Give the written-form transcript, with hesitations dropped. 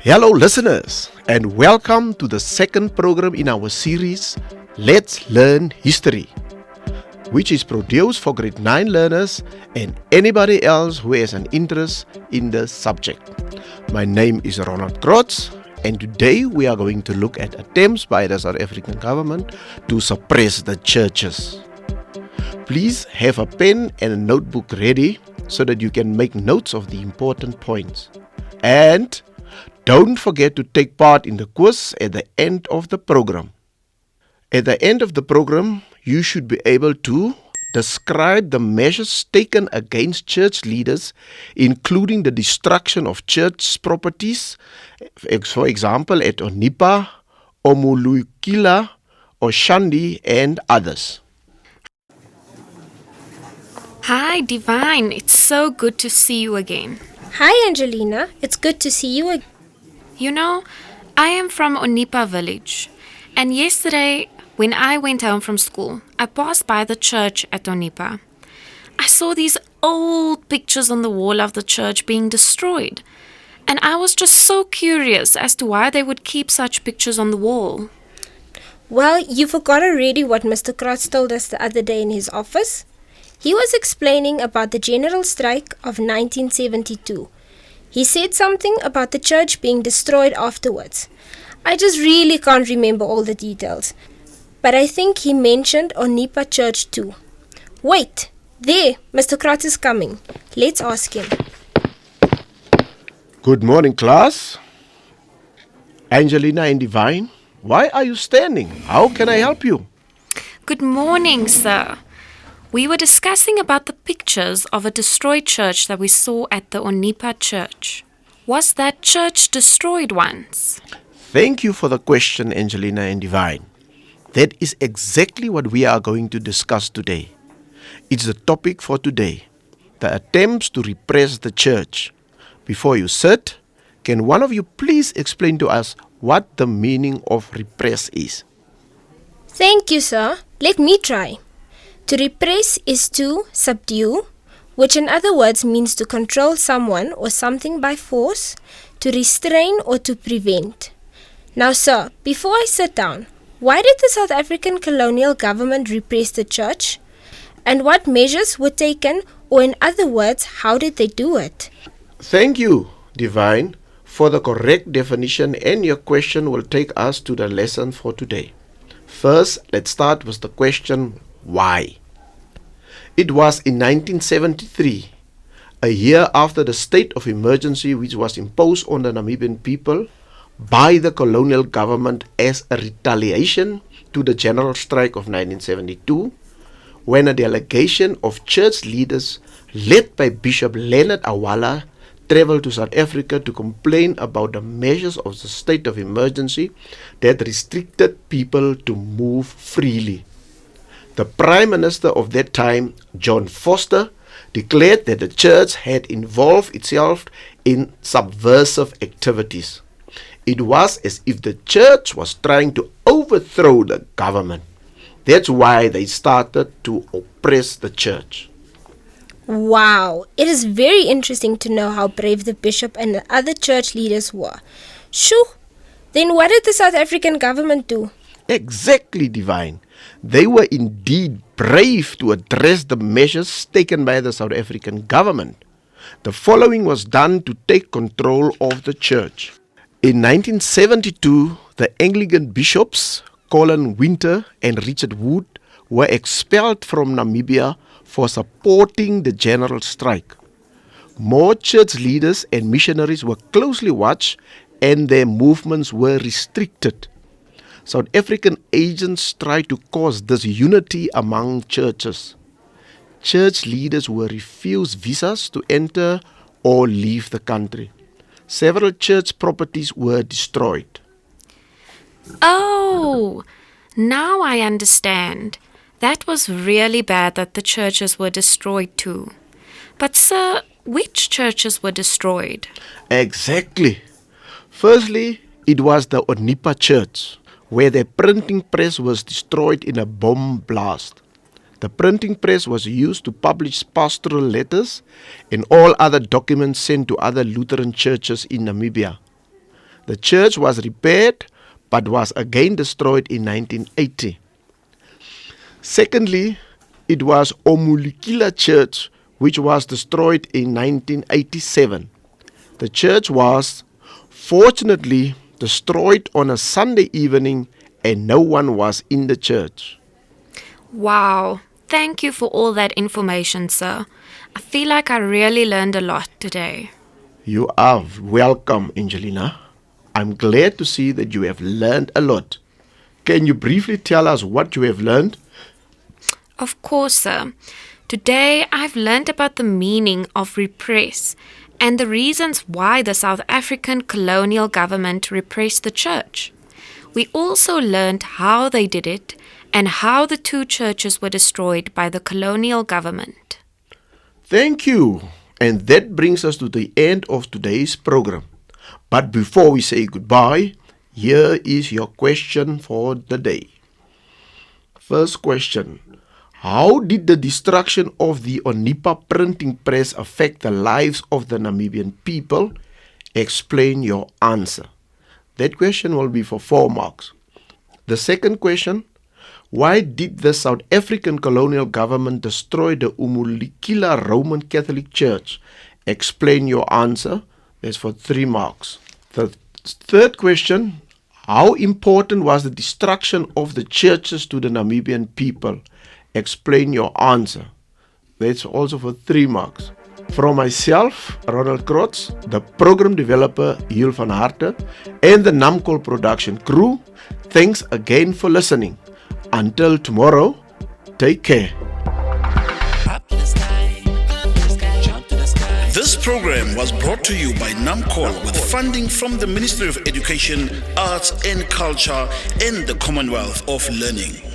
Hello, listeners, and welcome to the second program in our series, Let's Learn History, which is produced for grade 9 learners and anybody else who has an interest in the subject. My name is Ronald Krotz, and today we are going to look at attempts by the South African government to suppress the churches. Please have a pen and a notebook ready so that you can make notes of the important points. And don't forget to take part in the quiz at the end of the program. At the end of the program, you should be able to describe the measures taken against church leaders, including the destruction of church properties, for example, at Onipa, Omulukila, Oshandi, and others. Hi, Divine. It's so good to see you again. Hi Angelina, it's good to see you again. You know, I am from Onipa village, and yesterday when I went home from school, I passed by the church at Onipa. I saw these old pictures on the wall of the church being destroyed, and I was just so curious as to why they would keep such pictures on the wall. Well, you forgot already what Mr. Krotz told us the other day in his office. He was explaining about the general strike of 1972. He said something about the church being destroyed afterwards. I just really can't remember all the details. But I think he mentioned Onipa Church too. Wait, there, Mr. Krotz is coming. Let's ask him. Good morning, class. Angelina and Divine, why are you standing? How can I help you? Good morning, sir. We were discussing about the pictures of a destroyed church that we saw at the Onipa church. Was that church destroyed once? Thank you for the question, Angelina and Divine. That is exactly what we are going to discuss today. It's the topic for today, the attempts to repress the church. Before you sit, can one of you please explain to us what the meaning of repress is? Thank you, sir. Let me try. To repress is to subdue, which in other words means to control someone or something by force, to restrain or to prevent. Now, sir, before I sit down, why did the South African colonial government repress the church? And what measures were taken, or in other words, how did they do it? Thank you, Divine, for the correct definition, and your question will take us to the lesson for today. First, let's start with the question, why? It was in 1973, a year after the state of emergency which was imposed on the Namibian people by the colonial government as a retaliation to the general strike of 1972, when a delegation of church leaders led by Bishop Leonard Awala traveled to South Africa to complain about the measures of the state of emergency that restricted people to move freely. The Prime Minister of that time, John Foster, declared that the church had involved itself in subversive activities. It was as if the church was trying to overthrow the government. That's why they started to oppress the church. Wow, it is very interesting to know how brave the bishop and the other church leaders were. Shoo! Then what did the South African government do? Exactly, Divine. They were indeed brave to address the measures taken by the South African government. The following was done to take control of the church. In 1972, the Anglican bishops, Colin Winter and Richard Wood, were expelled from Namibia for supporting the general strike. More church leaders and missionaries were closely watched and their movements were restricted. South African agents tried to cause disunity among churches. Church leaders were refused visas to enter or leave the country. Several church properties were destroyed. Oh, now I understand. That was really bad that the churches were destroyed too. But sir, which churches were destroyed? Exactly. Firstly, it was the Onipa church, where their printing press was destroyed in a bomb blast. The printing press was used to publish pastoral letters and all other documents sent to other Lutheran churches in Namibia. The church was repaired but was again destroyed in 1980. Secondly, it was Omulikila Church, which was destroyed in 1987. The church was fortunately destroyed on a Sunday evening and no one was in the church. Wow, thank you for all that information, sir. I feel like I really learned a lot today. You are welcome, Angelina. I'm glad to see that you have learned a lot. Can you briefly tell us what you have learned? Of course, sir. Today I've learned about the meaning of repress and the reasons why the South African colonial government repressed the church. We also learned how they did it and how the two churches were destroyed by the colonial government. Thank you. And that brings us to the end of today's program. But before we say goodbye, here is your question for the day. First question. How did the destruction of the Onipa printing press affect the lives of the Namibian people? Explain your answer. That question will be for 4 marks. The second question. Why did the South African colonial government destroy the Umulikila Roman Catholic Church? Explain your answer. That's for 3 marks. The third question. How important was the destruction of the churches to the Namibian people? Explain your answer. That's also for 3 marks. From myself, Ronald Krotz, the program developer, Yul van Harte, and the Namcol production crew, thanks again for listening. Until tomorrow, take care. This program was brought to you by Namcol with funding from the Ministry of Education, Arts and Culture and the Commonwealth of Learning.